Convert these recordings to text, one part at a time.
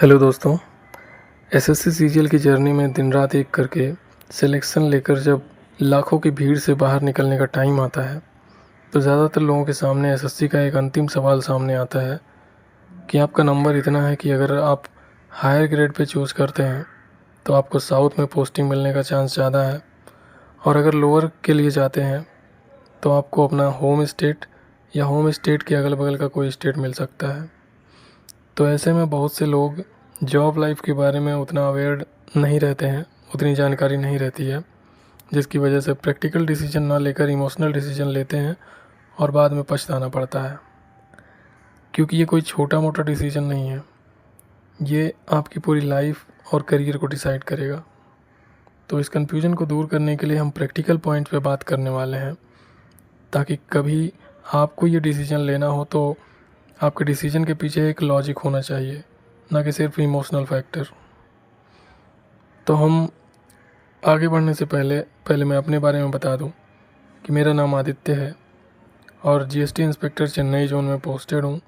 Hello दोस्तों। SSC CGL की journey में दिन रात एक करके सिलेक्शन लेकर जब लाखों की भीड़ से बाहर निकलने का टाइम आता है तो ज़्यादातर लोगों के सामने एसएससी का एक अंतिम सवाल सामने आता है कि आपका नंबर इतना है कि अगर आप हायर ग्रेड पे चूज़ करते हैं तो आपको साउथ में पोस्टिंग मिलने का चांस ज़्यादा है, और अगर लोअर के लिए जाते हैं तो आपको अपना होम स्टेट या होम स्टेट के अगल बगल का कोई स्टेट मिल सकता है। तो ऐसे में बहुत से लोग जॉब लाइफ के बारे में उतना अवेयर नहीं रहते हैं, उतनी जानकारी नहीं रहती है, जिसकी वजह से प्रैक्टिकल डिसीजन ना लेकर इमोशनल डिसीजन लेते हैं और बाद में पछताना पड़ता है। क्योंकि ये कोई छोटा मोटा डिसीजन नहीं है, ये आपकी पूरी लाइफ और करियर को डिसाइड करेगा। तो इस कन्फ्यूजन को दूर करने के लिए हम प्रैक्टिकल पॉइंट पे बात करने वाले हैं, ताकि कभी आपको ये डिसीजन लेना हो तो आपके डिसीजन के पीछे एक लॉजिक होना चाहिए, ना कि सिर्फ इमोशनल फैक्टर। तो हम आगे बढ़ने से पहले मैं अपने बारे में बता दूं कि मेरा नाम आदित्य है और जीएसटी इंस्पेक्टर चेन्नई जोन में पोस्टेड हूं,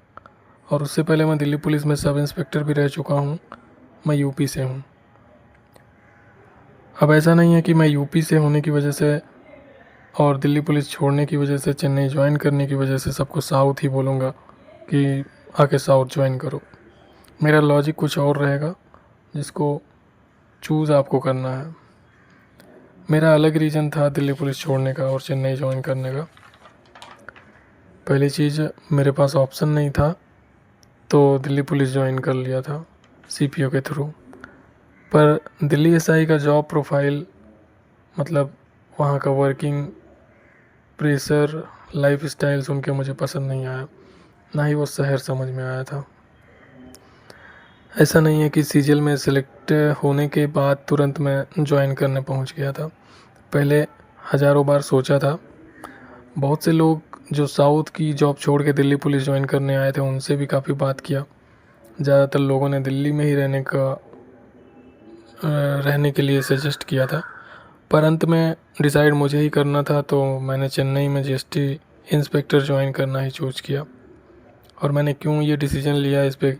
और उससे पहले मैं दिल्ली पुलिस में सब इंस्पेक्टर भी रह चुका हूं। मैं यूपी से हूं। अब ऐसा नहीं है कि मैं यूपी से होने की वजह से और दिल्ली पुलिस छोड़ने की वजह से, चेन्नई ज्वाइन करने की वजह से सबको साउथ ही बोलूँगा कि आके साउथ ज्वाइन करो। मेरा लॉजिक कुछ और रहेगा, जिसको चूज़ आपको करना है। मेरा अलग रीज़न था दिल्ली पुलिस छोड़ने का और चेन्नई ज्वाइन करने का। पहली चीज़, मेरे पास ऑप्शन नहीं था तो दिल्ली पुलिस ज्वाइन कर लिया था सीपीओ के थ्रू। पर दिल्ली एसआई का जॉब प्रोफाइल, मतलब वहाँ का वर्किंग प्रेशर, लाइफ स्टाइल सुन के मुझे पसंद नहीं आया, ना ही वो शहर समझ में आया था। ऐसा नहीं है कि सीजीएल में सिलेक्ट होने के बाद तुरंत मैं ज्वाइन करने पहुंच गया था। पहले हज़ारों बार सोचा था। बहुत से लोग जो साउथ की जॉब छोड़ के दिल्ली पुलिस ज्वाइन करने आए थे उनसे भी काफ़ी बात किया। ज़्यादातर लोगों ने दिल्ली में ही रहने के लिए सजेस्ट किया था, पर अंत में डिसाइड मुझे ही करना था, तो मैंने चेन्नई में जीएसटी इंस्पेक्टर ज्वाइन करना ही चूज़ किया। और मैंने क्यों ये डिसीजन लिया इस पर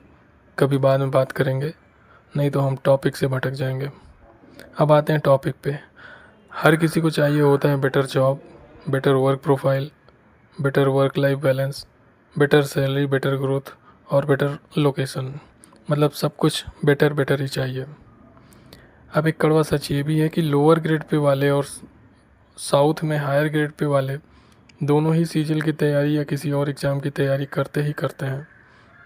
कभी बाद में बात करेंगे, नहीं तो हम टॉपिक से भटक जाएंगे। अब आते हैं टॉपिक पे। हर किसी को चाहिए होता है better job, better work profile, better work life balance, better salary, better growth और बेटर लोकेशन। मतलब सब कुछ बेटर बेटर ही चाहिए। अब एक कड़वा सच ये भी है कि लोअर ग्रेड पे वाले और साउथ में हायर ग्रेड पे वाले दोनों ही सीजीएल की तैयारी या किसी और एग्ज़ाम की तैयारी करते ही करते हैं।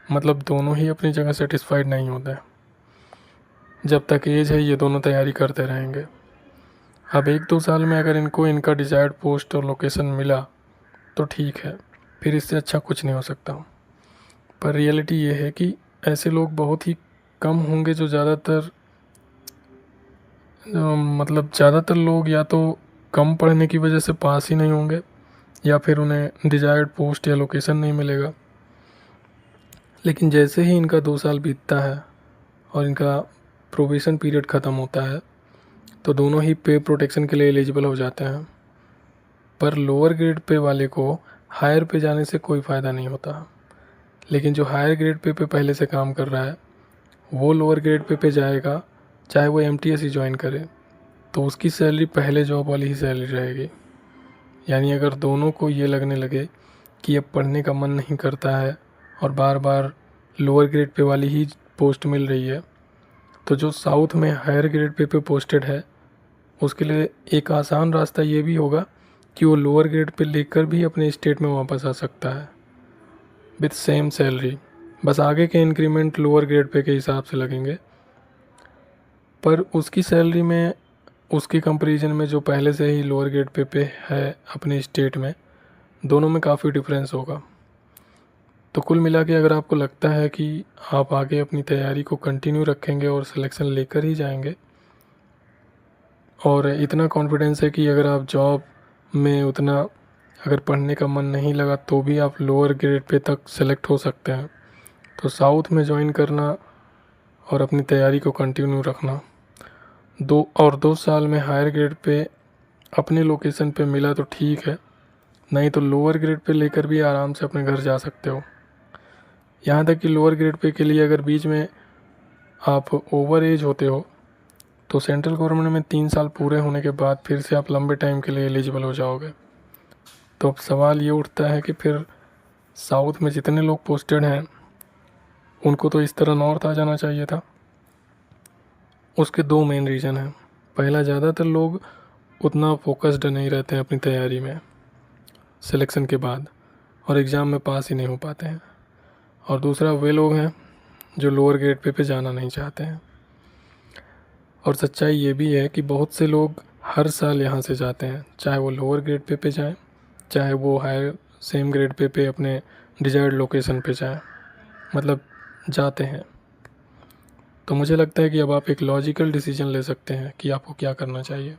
मतलब दोनों ही अपनी जगह सेटिस्फाइड नहीं होते। जब तक एज है ये दोनों तैयारी करते रहेंगे। अब 1-2 साल में अगर इनको इनका डिज़ायर्ड पोस्ट और लोकेशन मिला तो ठीक है, फिर इससे अच्छा कुछ नहीं हो सकता। पर रियलिटी ये है कि ऐसे लोग बहुत ही कम होंगे जो ज़्यादातर लोग या तो कम पढ़ने की वजह से पास ही नहीं होंगे, या फिर उन्हें डिज़ायर्ड पोस्ट या लोकेशन नहीं मिलेगा। लेकिन जैसे ही इनका 2 साल बीतता है और इनका प्रोबेशन पीरियड ख़त्म होता है तो दोनों ही पे प्रोटेक्शन के लिए एलिजिबल हो जाते हैं। पर लोअर ग्रेड पे वाले को हायर पे जाने से कोई फ़ायदा नहीं होता। लेकिन जो हायर ग्रेड पे पहले से काम कर रहा है वो लोअर ग्रेड पे जाएगा, चाहे वो एमटीएस ही ज्वाइन करे, तो उसकी सैलरी पहले जॉब वाली ही सैलरी रहेगी। यानी अगर दोनों को ये लगने लगे कि अब पढ़ने का मन नहीं करता है और बार बार लोअर ग्रेड पे वाली ही पोस्ट मिल रही है, तो जो साउथ में हायर ग्रेड पे पोस्टेड है उसके लिए एक आसान रास्ता ये भी होगा कि वो लोअर ग्रेड पे लेकर भी अपने स्टेट में वापस आ सकता है विथ सेम सैलरी। बस आगे के इंक्रीमेंट लोअर ग्रेड पे के हिसाब से लगेंगे, पर उसकी सैलरी में उसके कंपैरिजन में जो पहले से ही लोअर ग्रेड पे है अपने स्टेट में, दोनों में काफ़ी डिफरेंस होगा। तो कुल मिला के अगर आपको लगता है कि आप आगे अपनी तैयारी को कंटिन्यू रखेंगे और सिलेक्शन लेकर ही जाएंगे, और इतना कॉन्फिडेंस है कि अगर आप जॉब में उतना अगर पढ़ने का मन नहीं लगा तो भी आप लोअर ग्रेड पे तक सेलेक्ट हो सकते हैं, तो साउथ में ज्वाइन करना और अपनी तैयारी को कंटिन्यू रखना। 2 साल में हायर ग्रेड पे अपने लोकेशन पे मिला तो ठीक है, नहीं तो लोअर ग्रेड पे लेकर भी आराम से अपने घर जा सकते हो। यहाँ तक कि लोअर ग्रेड पे के लिए अगर बीच में आप ओवर एज होते हो तो सेंट्रल गवर्नमेंट में 3 साल पूरे होने के बाद फिर से आप लंबे टाइम के लिए एलिजिबल हो जाओगे। तो अब सवाल ये उठता है कि फिर साउथ में जितने लोग पोस्टेड हैं उनको तो इस तरह नॉर्थ आ जाना चाहिए था। उसके दो मेन रीज़न हैं। पहला, ज़्यादातर लोग उतना फोकस्ड नहीं रहते हैं अपनी तैयारी में सिलेक्शन के बाद और एग्ज़ाम में पास ही नहीं हो पाते हैं। और दूसरा, वे लोग हैं जो लोअर ग्रेड पे जाना नहीं चाहते हैं। और सच्चाई ये भी है कि बहुत से लोग हर साल यहाँ से जाते हैं, चाहे वो लोअर ग्रेड पे जाएं, चाहे वो हायर सेम ग्रेड पे अपने डिजायर्ड लोकेशन पे जाएं, मतलब जाते हैं। तो मुझे लगता है कि अब आप एक लॉजिकल डिसीजन ले सकते हैं कि आपको क्या करना चाहिए।